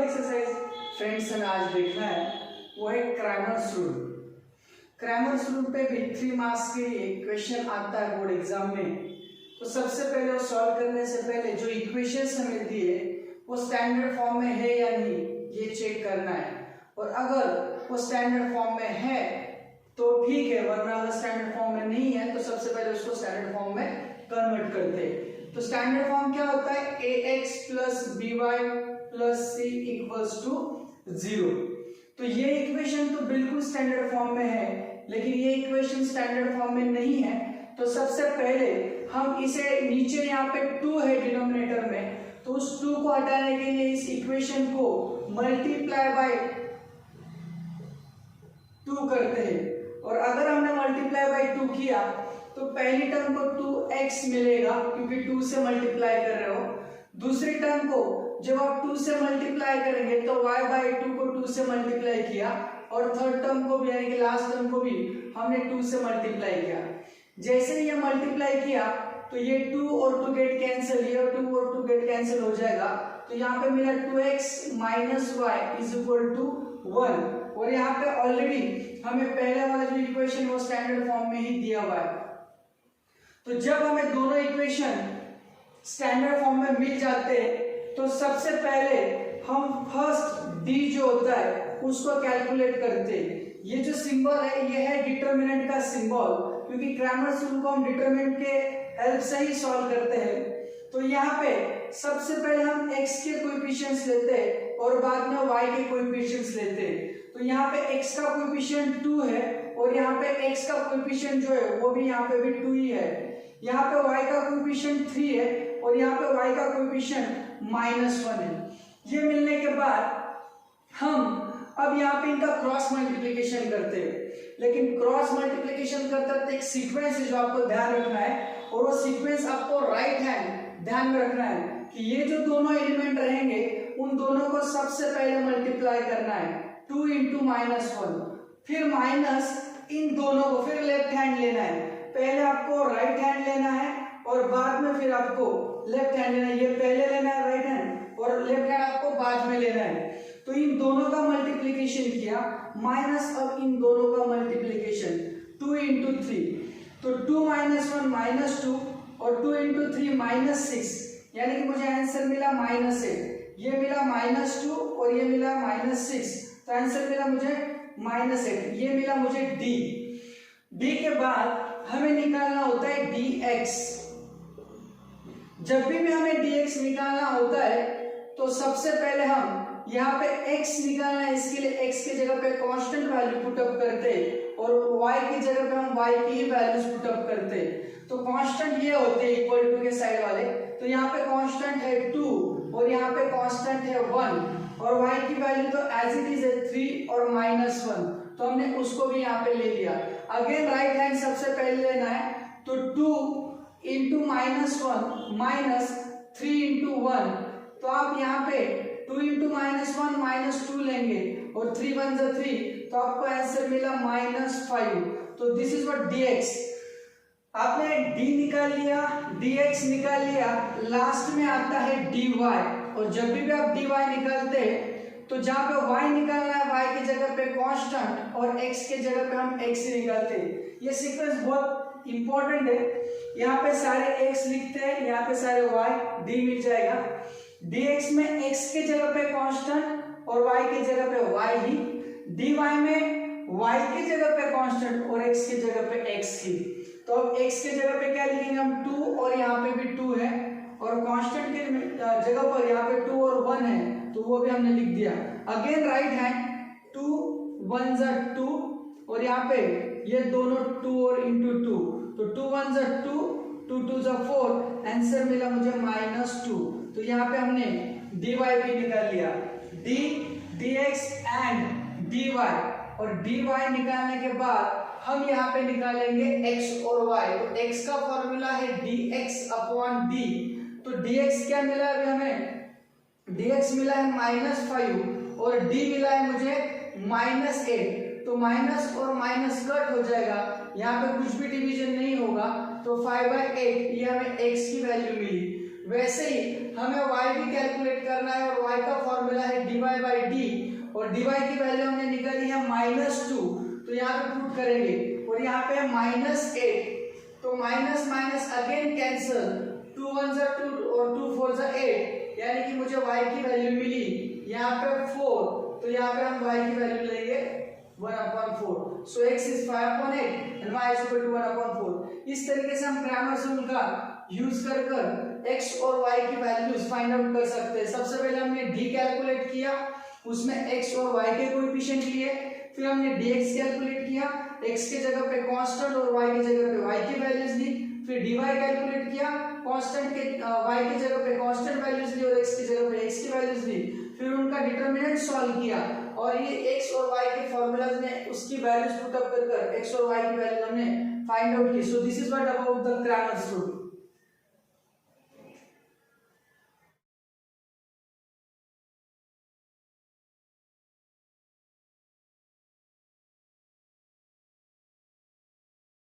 Exercise friends हमें आज देखना है वो है क्रैमर्स रूल। क्रैमर्स रूल पे भी 3 मार्क्स के लिए क्वेश्चन आता है बोर्ड एग्जाम में। तो सबसे पहले वो सॉल्व करने से पहले जो इक्वेशंस हमें दिए वो स्टैंडर्ड फॉर्म में है या नहीं ये चेक करना है, और अगर वो स्टैंडर्ड फॉर्म में है तो ठीक है, वरना अगर स्टैंडर्ड फॉर्म में नहीं है तो सबसे पहले उसको स्टैंडर्ड फॉर्म में कन्वर्ट करते हैं। तो स्टैंडर्ड फॉर्म क्या होता है? ax plus by plus c equals to 0। तो ये इक्वेशन तो बिल्कुल स्टैंडर्ड फॉर्म में है, लेकिन ये इक्वेशन स्टैंडर्ड फॉर्म में नहीं है। तो सबसे पहले हम इसे नीचे यहाँ पे 2 है डिनोमिनेटर में, तो उस 2 को हटाने के लिए इस इक्वेशन को मल्टीप्लाई बाय 2 करते हैं। और अगर हमने मल्टीप्लाई बाय 2 किया तो पहली टर्म को 2x मिलेगा क्योंकि 2 से मल्टीप्लाई कर रहे हो। दूसरी टर्म को जब आप 2 से मल्टीप्लाई करेंगे तो y बाई 2 को 2 से मल्टीप्लाई किया, और थर्ड टर्म को भी यानी कि लास्ट टर्म को भी हमने 2 से मल्टीप्लाई किया। जैसे ही ये मल्टीप्लाई किया तो ये 2 और 2 गेट कैंसिल, ये 2 और 2 गेट कैंसिल हो जाएगा। तो यहाँ पे मिला 2x minus y is equal to 1। और यहाँ पे ऑलरेडी हमें पहले वाला जो इक्वेशन वो स्टैंडर्ड फॉर्म में ही दिया हुआ है। तो जब हमें दोनों इक्वेशन स्टैंडर्ड फॉर्म में मिल जाते हैं तो सबसे पहले हम फर्स्ट d जो होता है उसको कैलकुलेट करते हैं। ये जो सिंबल है ये है डिटरमिनेंट का सिंबल, क्योंकि क्रैमर्स रूल को हम डिटरमिनेंट के हेल्प से ही सॉल्व करते हैं। तो यहाँ पे सबसे पहले हम x के कोएफिशिएंट्स लेते हैं और बाद में y के कोएफिशिएंट्स लेते हैं। तो यहाँ पे x का कोएफिशिएंट 2 है और यहाँ पे x का कोएफिशिएंट जो है वो भी यहाँ पे भी 2 ही है। यहाँ पे y का कोएफिशिएंट 3 है और यहाँ पे y का कोएफिशिएंट -1 है। ये मिलने के बाद हम अब यहाँ पे इनका क्रॉस मल्टीप्लिकेशन करते हैं, लेकिन क्रॉस मल्टीप्लिकेशन करते वक्त एक सीक्वेंस है जो आपको ध्यान रखना है, और वो सीक्वेंस आपको राइट हैंड ध्यान में रखना है कि ये जो दोनों एलिमेंट रहेंगे उन दोनों को सबसे पहले मल्टीप्लाई करना है 2 इंटू -1, फिर माइनस इन दोनों को, फिर लेफ्ट हैंड लेना है। पहले आपको राइट हैंड लेना है और बाद में फिर आपको लेफ्ट हैंड लेना है। ये पहले लेना है राइट हैंड और लेफ्ट हैंड आपको बाद में लेना है। तो इन दोनों का मल्टीप्लिकेशन किया माइनस अब इन दोनों का मल्टीप्लिकेशन 2 इंटू 3, तो 2 माइनस 1 -2 और 2 इंटू 3 -6, यानी कि मुझे आंसर मिला -8। ये मिला -2 और ये मिला -6, तो आंसर मिला मुझे -8। ये मिला मुझे d के बाद हमें निकालना होता है dx। जब भी हमें dx निकालना होता है तो सबसे पहले हम यहाँ पे x निकालना है, इसके लिए x की जगह पे कांस्टेंट वैल्यू पुट अप करते और y की जगह पे हम y की ही वैल्यूज पुट अप करते। तो कांस्टेंट ये होते हैं इक्वल टू के साइड वाले, तो यहाँ पे कांस्टेंट है 2 और यहाँ पे कांस्टेंट है 1, और y की वैल्यू तो एज इट इज है 3 और -1, तो हमने उसको भी यहाँ पे ले लिया। अगेन राइट हैंड सबसे पहले लेना है, तो 2 इंटू -1 माइनस 3 इंटू 1, तो आप यहाँ पे 2 इंटू -1 -2 लेंगे और 3 1 जा 3, तो आपको आंसर मिला -5। तो दिस इज व्हाट dx। आपने d निकाल लिया, dx निकाल लिया, लास्ट में आता है dy। और जब भी आप dy निकालते हैं तो जहाँ पे y निकालना है y की जगह पे कांस्टेंट और x के जगह पे हम x ही निकालते हैं। ये सीक्वेंस बहुत इंपॉर्टेंट है। यहाँ पे सारे x लिखते हैं, यहाँ पे सारे y, d मिल जाएगा। dx में x के जगह पे कांस्टेंट और y की जगह पे y ही, dy में y की जगह पे कांस्टेंट और x की जगह पे x ही। तो अब x के जगह पे क्या लिखेंगे हम 2, और यहाँ पे भी 2 है, और कांस्टेंट के जगह पर यहाँ पे 2 और 1 है, तो वो भी हमने लिख दिया। अगेन राइट हैंड 2 1 जा 2, और यहाँ पे ये दोनों 2 और इंटू 2, तो 2 1 जा 2, 2 2 जा 4, आंसर मिला मुझे -2। तो यहाँ पे हमने dy भी निकाल लिया, dx एंड dy, और dy निकालने के बाद हम यहाँ पे निकालेंगे x और y। तो x का फॉर्मूला है dx अपॉन d, तो dx क्या मिला अभी हमें? dx मिला है -5 और d मिला है मुझे -8, तो माइनस और माइनस कट हो जाएगा, यहाँ पे कुछ भी डिवीजन नहीं होगा, तो 5/8 ये हमें x की वैल्यू मिली। वैसे ही हमें y भी कैलकुलेट करना है और y का फॉर्मूला है dy बाई डी और dy की वैल्यू हमने निकाली है -2 तो यहाँ पे पुट करेंगे और यहाँ पे है -8 तो माइनस माइनस अगेन कैंसल 2 1 जा 2 और 2 4 जा 8 यानी कि मुझे y की वैल्यू मिली यहाँ पे 4 तो यहाँ पे हम y की वैल्यू लेंगे 1/4 so x is 5/8 and y is equal to 1/4। इस तरीके से हम क्रैमर्स रूल का यूज कर x और y की वैल्यूज फाइंड आउट कर सकते हैं। सबसे पहले हमने d कैलकुलेट किया, उसमें x और y के कोएफिशिएंट लिए, फिर हमने dx कैलकुलेट किया, x के जगह पे कांस्टेंट और y की जगह पे y की वैल्यूज ली, फिर dy कैलकुलेट किया, कांस्टेंट के y की जगह पे कांस्टेंट वैल्यूज ली और x की जगह पे x की वैल्यूज ली, फिर उनका डिटरमिनेंट सॉल्व किया और ये x और y के फार्मूलाज में उसकी वैल्यूज पुट अप कर x और y की वैल्यू हमने फाइंड आउट की। So this is what about the Cramer's rule.